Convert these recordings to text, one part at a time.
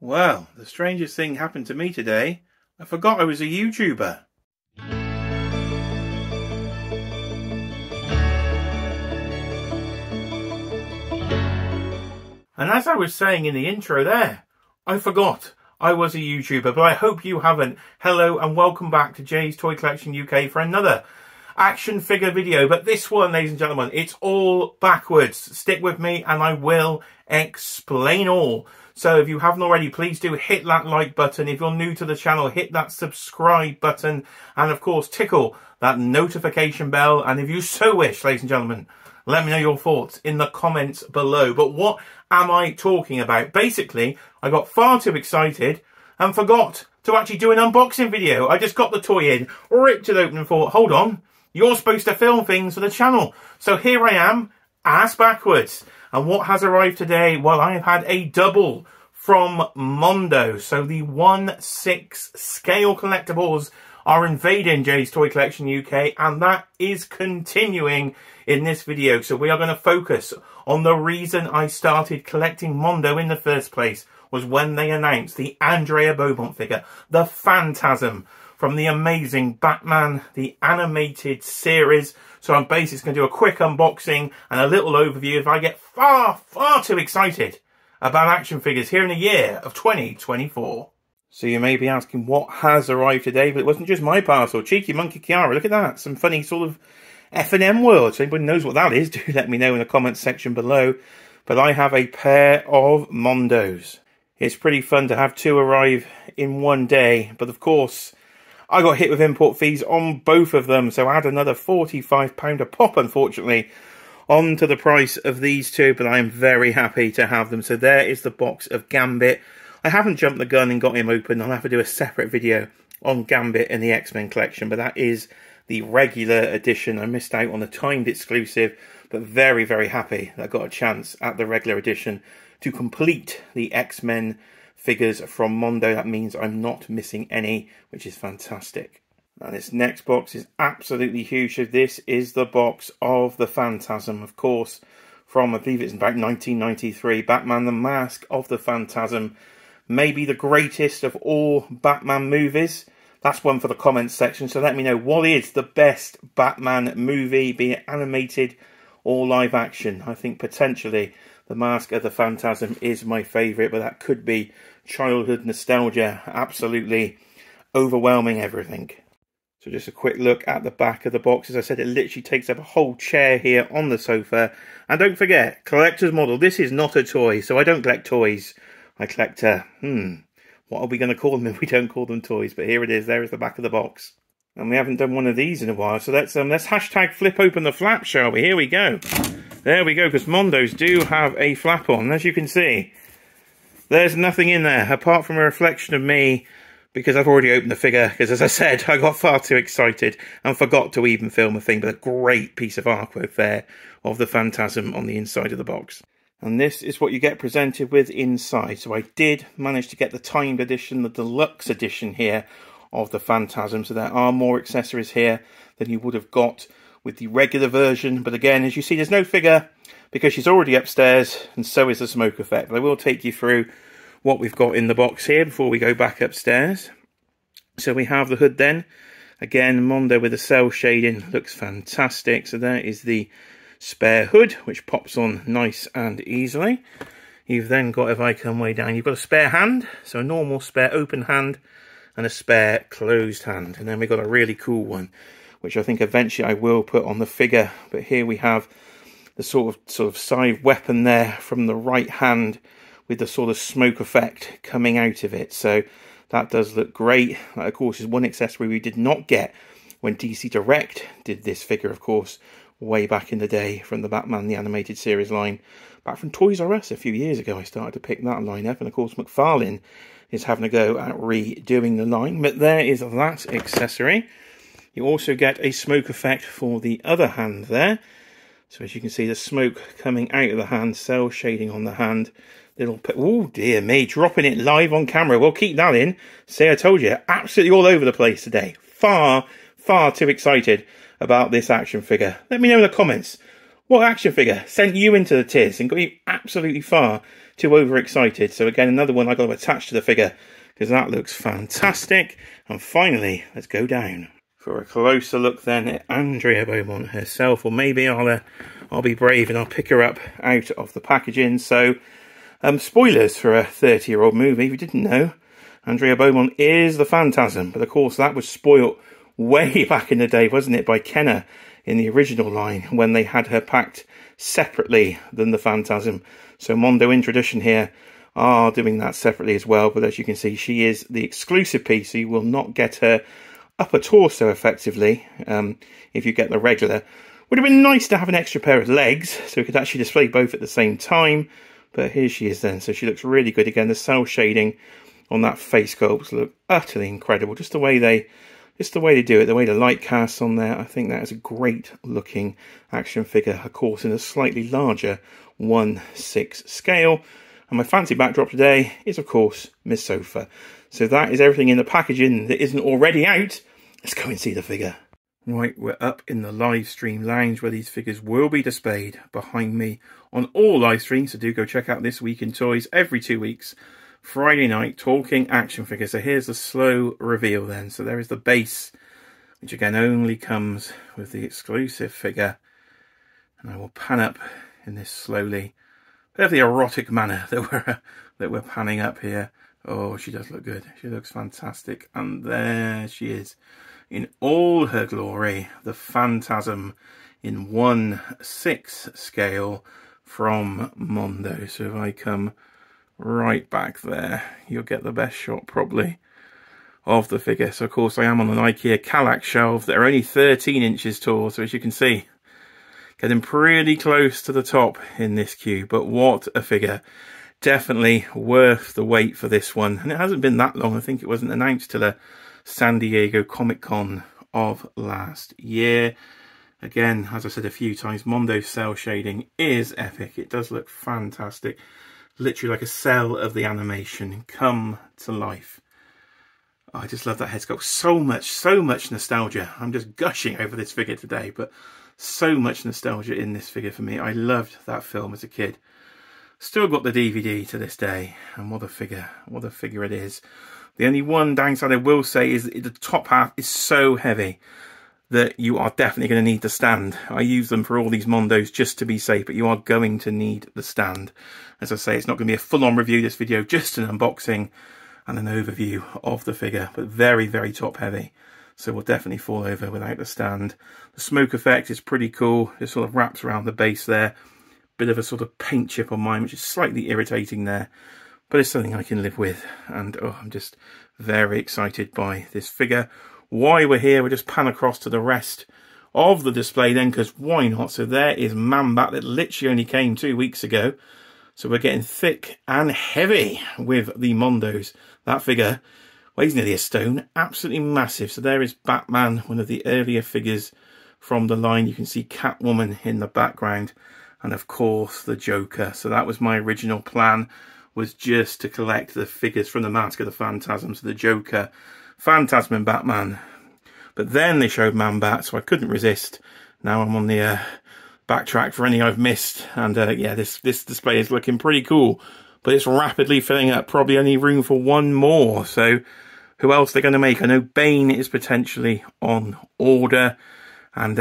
Well, the strangest thing happened to me today. I forgot I was a YouTuber. And as I was saying in the intro there, I forgot I was a YouTuber, but I hope you haven't. Hello and welcome back to Jay's Toy Collection UK for another action figure video. But this one, ladies and gentlemen, it's all backwards. Stick with me and I will explain all. So if you haven't already, please do hit that like button. If you're new to the channel, hit that subscribe button. And of course, tickle that notification bell. And if you so wish, ladies and gentlemen, let me know your thoughts in the comments below. But what am I talking about? Basically, I got far too excited and forgot to actually do an unboxing video. I just got the toy in, ripped it open and thought, hold on, you're supposed to film things for the channel. So here I am, ass backwards. And what has arrived today? Well, I have had a double from Mondo. So the 1/6 scale collectibles are invading Jay's Toy Collection UK, and that is continuing in this video. So we are going to focus on the reason I started collecting Mondo in the first place was when they announced the Andrea Beaumont figure, the Phantasm, from the amazing Batman, the animated series. So I'm basically going to do a quick unboxing and a little overview if I get far too excited about action figures here in the year of 2024. So you may be asking what has arrived today, but it wasn't just my parcel. Cheeky Monkey Kiara, look at that. Some funny sort of F&M words. So anybody knows what that is, do let me know in the comments section below. But I have a pair of Mondos. It's pretty fun to have two arrive in one day. But of course, I got hit with import fees on both of them. So add another £45 a pop, unfortunately, onto the price of these two. But I am very happy to have them. So there is the box of Gambit. I haven't jumped the gun and got him open. I'll have to do a separate video on Gambit and the X-Men collection. But that is the regular edition. I missed out on the timed exclusive, but very, very happy that I got a chance at the regular edition to complete the X-Men figures from Mondo. That means I'm not missing any, which is fantastic. Now this next box is absolutely huge. So this is the box of the Phantasm, of course, from I believe it's about 1993. Batman, the Mask of the Phantasm. Maybe the greatest of all Batman movies. That's one for the comments section. So let me know, what is the best Batman movie, be it animated or live action? I think potentially the Mask of the Phantasm is my favourite, but that could be childhood nostalgia. Absolutely overwhelming everything. So just a quick look at the back of the box. As I said, it literally takes up a whole chair here on the sofa. And don't forget, collector's model. This is not a toy, so I don't collect toys. I collect, what are we going to call them if we don't call them toys? But here it is. There is the back of the box. And we haven't done one of these in a while. So let's hashtag flip open the flap, shall we? Here we go. There we go, because Mondos do have a flap on. As you can see, there's nothing in there apart from a reflection of me, because I've already opened the figure. Because as I said, I got far too excited and forgot to even film a thing. But a great piece of artwork there of the Phantasm on the inside of the box. And this is what you get presented with inside. So I did manage to get the timed edition, the deluxe edition here of the Phantasm. So there are more accessories here than you would have got with the regular version. But again, as you see, there's no figure because she's already upstairs, and so is the smoke effect. But I will take you through what we've got in the box here before we go back upstairs. So we have the hood then. Again, Mondo with the cell shading looks fantastic. So there is the spare hood, which pops on nice and easily. You've then got, if I come way down, you've got a spare hand, so a normal spare open hand and a spare closed hand. And then we've got a really cool one, which I think eventually I will put on the figure. But here we have the sort of side weapon there from the right hand with the sort of smoke effect coming out of it. So that does look great. That, of course, is one accessory we did not get when DC Direct did this figure, of course, way back in the day from the Batman the Animated Series line. Back from Toys R Us a few years ago, I started to pick that line up. And of course, McFarlane is having a go at redoing the line. But there is that accessory. You also get a smoke effect for the other hand there. So as you can see, the smoke coming out of the hand, cell shading on the hand. Oh dear me, dropping it live on camera. We'll keep that in. See, I told you, absolutely all over the place today. Far too excited about this action figure. Let me know in the comments, What action figure sent you into the tears and got you absolutely far too overexcited? So again, another one I got to attach to the figure because that looks fantastic. And finally, let's go down for a closer look then at Andrea Beaumont herself. Or maybe I'll be brave and I'll pick her up out of the packaging. So spoilers for a 30-year-old movie, if you didn't know. Andrea Beaumont is the Phantasm, but of course that was spoilt way back in the day, wasn't it, by Kenner in the original line when they had her packed separately than the Phantasm. So Mondo in tradition here are doing that separately as well, but as you can see, she is the exclusive piece, so you will not get her upper torso effectively if you get the regular. Would have been nice to have an extra pair of legs so we could actually display both at the same time, but here she is then. So she looks really good. Again, the cell shading on that face sculpts look utterly incredible. Just the way they do it, the way the light casts on there. I think that is a great looking action figure, of course, in a slightly larger 1/6 scale. And my fancy backdrop today is, of course, Miss Sofa. So that is everything in the packaging that isn't already out. Let's go and see the figure. Right, we're up in the live stream lounge where these figures will be displayed behind me on all live streams. So do go check out This Week in Toys every 2 weeks. Friday night, talking action figures. So here's the slow reveal then. So there is the base, which again only comes with the exclusive figure. And I will pan up in this slowly, fairly erotic manner that we're panning up here. Oh, she does look good. She looks fantastic. And there she is in all her glory. The Phantasm in 1/6 scale from Mondo. So if I come right back there, you'll get the best shot probably of the figure. So of course I am on an IKEA Kallax shelf that are only 13 inches tall. So as you can see, getting pretty close to the top in this queue. But what a figure. Definitely worth the wait for this one. And it hasn't been that long. I think it wasn't announced till San Diego Comic-Con of last year. Again, as I said a few times, Mondo's cell shading is epic. It does look fantastic. Literally like a cell of the animation come to life. Oh, I just love that head sculpt. So much nostalgia. I'm just gushing over this figure today, but so much nostalgia in this figure for me. I loved that film as a kid. Still got the DVD to this day, and what a figure it is. The only one downside I will say is that the top half is so heavy that you are definitely going to need the stand. I use them for all these Mondos just to be safe, but you are going to need the stand. As I say, it's not going to be a full-on review this video, just an unboxing and an overview of the figure, but very, very top heavy. So we'll definitely fall over without the stand. The smoke effect is pretty cool. It sort of wraps around the base there. Bit of a sort of paint chip on mine, which is slightly irritating there, but it's something I can live with. And oh, I'm just very excited by this figure. Why we're here, we'll just pan across to the rest of the display then, because why not? So there is Mambat that literally only came 2 weeks ago. So we're getting thick and heavy with the Mondos. That figure weighs nearly a stone, absolutely massive. So there is Batman, one of the earlier figures from the line. You can see Catwoman in the background. And of course the Joker. So that was my original plan, was just to collect the figures from the Mask of the Phantasm. So the Joker, Phantasm and Batman. But then they showed Man-Bat, so I couldn't resist. Now I'm on the backtrack for any I've missed. And yeah, this display is looking pretty cool. But it's rapidly filling up, probably only room for one more. So who else they're going to make? I know Bane is potentially on order. And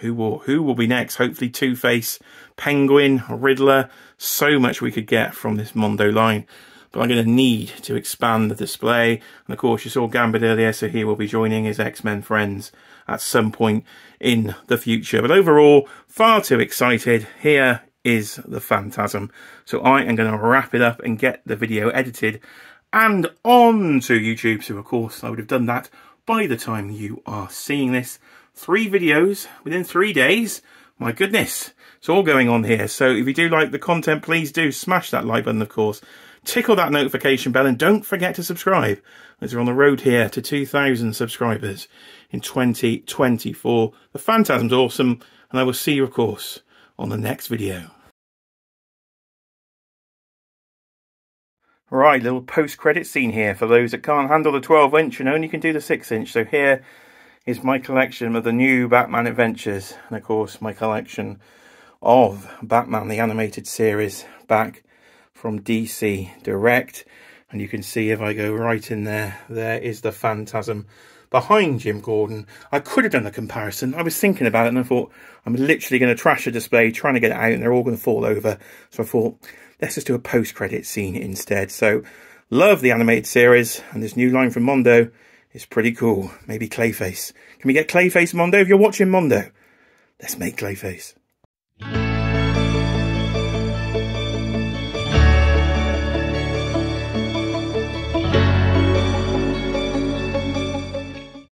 who will be next? Hopefully Two-Face, Penguin, Riddler. So much we could get from this Mondo line. But I'm going to need to expand the display. And of course you saw Gambit earlier, so he will be joining his X-Men friends at some point in the future. But overall, far too excited. Here is the Phantasm. So I am going to wrap it up and get the video edited and onto YouTube. So of course I would have done that by the time you are seeing this. 3 videos within 3 days. My goodness, it's all going on here. So if you do like the content, please do smash that like button, of course. Tickle that notification bell and don't forget to subscribe, as we're on the road here to 2,000 subscribers in 2024. The Phantasm's awesome, and I will see you, of course, on the next video. Right, little post-credit scene here for those that can't handle the 12-inch and only can do the 6-inch. So here is my collection of the new Batman Adventures, and of course my collection of Batman the Animated Series back from DC Direct. And you can see if I go right in there, there is the Phantasm behind Jim Gordon. I could have done a comparison. I was thinking about it and I thought, I'm literally going to trash a display trying to get it out and they're all going to fall over. So I thought, let's just do a post-credit scene instead. So, love the animated series, and this new line from Mondo is pretty cool. Maybe Clayface. Can we get Clayface, Mondo? If you're watching Mondo, let's make Clayface.